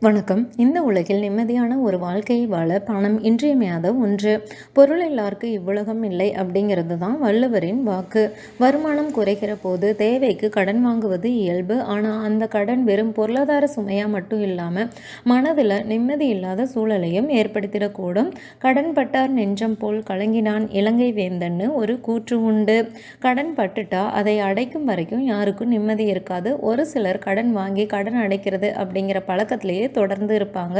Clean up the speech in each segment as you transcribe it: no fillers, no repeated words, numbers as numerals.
வணக்கம். இந்த உலகில் நிம்மதியான ஒரு வாழ்க்கையை வாழ பணம் இன்றியமையாத ஒன்று. பொருள் எல்லாருக்கு இவ்வுலகம் இல்லை அப்படிங்கிறது தான் வள்ளுவரின் வாக்கு. வருமானம் குறைகிற போது தேவைக்கு கடன் வாங்குவது இயல்பு. ஆனால் அந்த கடன் வெறும் பொருளாதார சுமையாக மட்டும் இல்லாமல் மனதில் நிம்மதி இல்லாத சூழலையும் ஏற்படுத்திடக்கூடும். கடன் பட்டார் நெஞ்சம் போல் கலங்கினான் இலங்கை வேந்தன்னு ஒரு கூற்று உண்டு. கடன் பட்டுட்டா அதை அடைக்கும் வரைக்கும் யாருக்கும் நிம்மதி இருக்காது. ஒரு சிலர் கடன் வாங்கி கடன் அடைக்கிறது அப்படிங்கிற பழக்கத்திலேயே தொடர்ந்து இருப்பாங்க.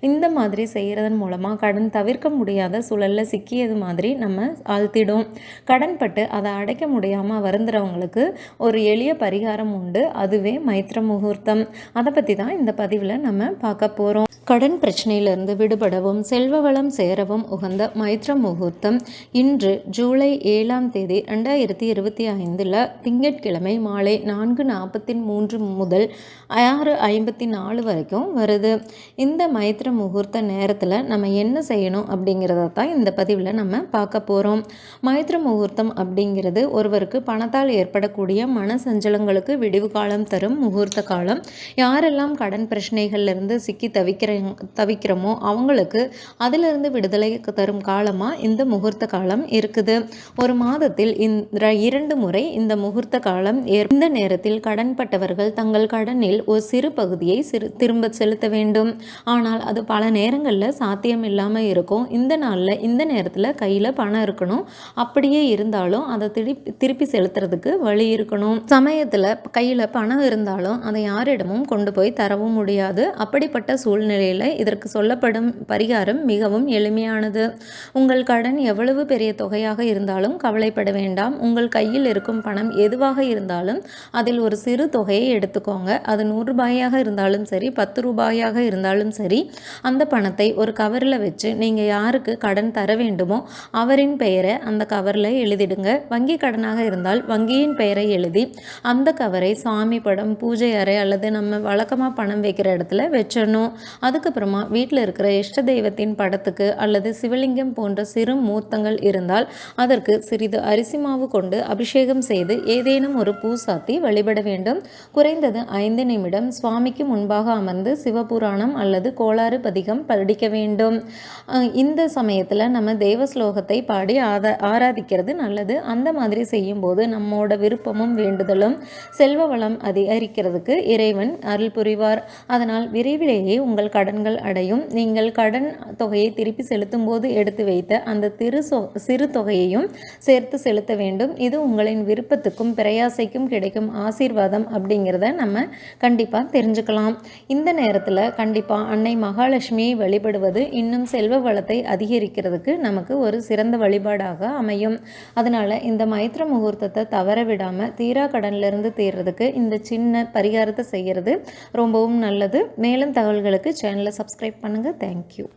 இந்த மாதிரி செய்கிறதன் மூலமாக கடன் தவிர்க்க முடியாத சூழலில் சிக்கியது மாதிரி நம்ம ஆழ்த்திடும். கடன் பட்டு அதை அடைக்க முடியாமல் வருந்துறவங்களுக்கு ஒரு எளிய பரிகாரம் உண்டு. அதுவே மைத்ர முகூர்த்தம். அதை பற்றி தான் இந்த பதிவில் நம்ம பார்க்க போகிறோம். கடன் பிரச்சனையிலிருந்து விடுபடவும் செல்வ வளம் சேரவும் உகந்த மைத்ர முகூர்த்தம் இன்று ஜூலை 7ஆம் தேதி 2025 திங்கட்கிழமை மாலை 4:43 முதல் 6:54 வரைக்கும் வருது. இந்த மைத்ர முகூர்த்த நேரத்தில் நம்ம என்ன செய்யணும் அப்படிங்கிறத தான் இந்த பதிவில் நம்ம பார்க்க போகிறோம். மைத்ர முகூர்த்தம் அப்படிங்கிறது ஒருவருக்கு பணத்தால் ஏற்படக்கூடிய மன சஞ்சலங்களுக்கு விடிவு காலம் தரும் முகூர்த்த காலம். யாரெல்லாம் கடன் பிரச்சனைகள்லேருந்து சிக்கி தவிக்கிறோமோ அவங்களுக்கு அதிலிருந்து விடுதலை தரும் காலமாக இந்த முகூர்த்த காலம் இருக்குது. ஒரு மாதத்தில் 2 முறை இந்த முகூர்த்த காலம் இந்த நேரத்தில் கடன்பட்டவர்கள் தங்கள் கடனில் ஒரு சிறு பகுதியை திரும்ப செலுத்த வேண்டும். ஆனால் அது பல நேரங்களில் சாத்தியம் இல்லாமல் இருக்கும். இந்த நாளில் இந்த நேரத்தில் கையில் பணம் இருக்கணும். அப்படியே இருந்தாலும் அதை திருப்பி செலுத்துறதுக்கு வழி இருக்கணும். சமயத்தில் கையில் பணம் இருந்தாலும் அதை யாரிடமும் கொண்டு போய் தரவும் முடியாது. அப்படிப்பட்ட சூழ்நிலையில் இதற்கு சொல்லப்படும் பரிகாரம் மிகவும் எளிமையானது. உங்கள் கடன் எவ்வளவு பெரிய தொகையாக இருந்தாலும் கவலைப்பட வேண்டாம். உங்கள் கையில் இருக்கும் பணம் எதுவாக இருந்தாலும் அதில் ஒரு சிறு தொகையை எடுத்துக்கோங்க. அது 100 ரூபாயாக இருந்தாலும் சரி, 10 ரூபாயாக இருந்தாலும் சரி, அந்த பணத்தை ஒரு கவரில் வச்சு நீங்கள் யாருக்கு கடன் தர வேண்டுமோ அவரின் பெயரை அந்த கவரில் எழுதிடுங்க. வங்கி கடனாக இருந்தால் வங்கியின் பெயரை எழுதி அந்த கவரை சாமி படம், பூஜை அறை அல்லது நம்ம வழக்கமாக பணம் வைக்கிற இடத்துல வச்சிடணும். அதுக்கப்புறமா வீட்டில் இருக்கிற இஷ்ட தெய்வத்தின் படத்துக்கு அல்லது சிவலிங்கம் போன்ற சிறு மூர்த்தங்கள் இருந்தால் அதற்கு சிறிது அரிசி மாவு கொண்டு அபிஷேகம் செய்து ஏதேனும் ஒரு பூ சாத்தி வழிபட வேண்டும். குறைந்தது 5 நிமிடம் சுவாமிக்கு முன்பாக அமர்ந்து சிவபுராணம் அல்லது கோளாறு பதிகம் படிக்க வேண்டும். இந்த சமயத்தில் நம்ம தேவ ஸ்லோகத்தை பாடி ஆராதிக்கிறது நல்லது. அந்த மாதிரி செய்யும்போது நம்மோட விருப்பமும் வேண்டுதலும் செல்வ வளம் அதிகரிக்கிறதுக்கு இறைவன் அருள் புரிவார். அதனால் விரைவிலேயே உங்கள் கடன்கள் அடையும். நீங்கள் கடன் தொகையை திருப்பி செலுத்தும் போது எடுத்து வைத்த அந்த சிறு தொகையையும் சேர்த்து செலுத்த வேண்டும். இது உங்களின் விருப்பத்துக்கும் பிரயாசைக்கும் கிடைக்கும் ஆசீர்வாதம் அப்படிங்கிறத நம்ம கண்டிப்பாக தெரிஞ்சுக்கலாம். இந்த நேரத்தில் கண்டிப்பாக அன்னை மகாலட்சுமியை வழிபடுவது இன்னும் செல்வ வளத்தை அதிகரிக்கிறதுக்கு நமக்கு ஒரு சிறந்த வழிபாடாக அமையும். அதனால் இந்த மைத்ர முகூர்த்தத்தை தவற விடாமல் தீரா கடனிலிருந்து தீர்றதுக்கு இந்த சின்ன பரிகாரத்தை செய்கிறது ரொம்பவும் நல்லது. மேலும் தகவல்களுக்கு சேனலை சப்ஸ்கிரைப் பண்ணுங்கள். தேங்க்யூ.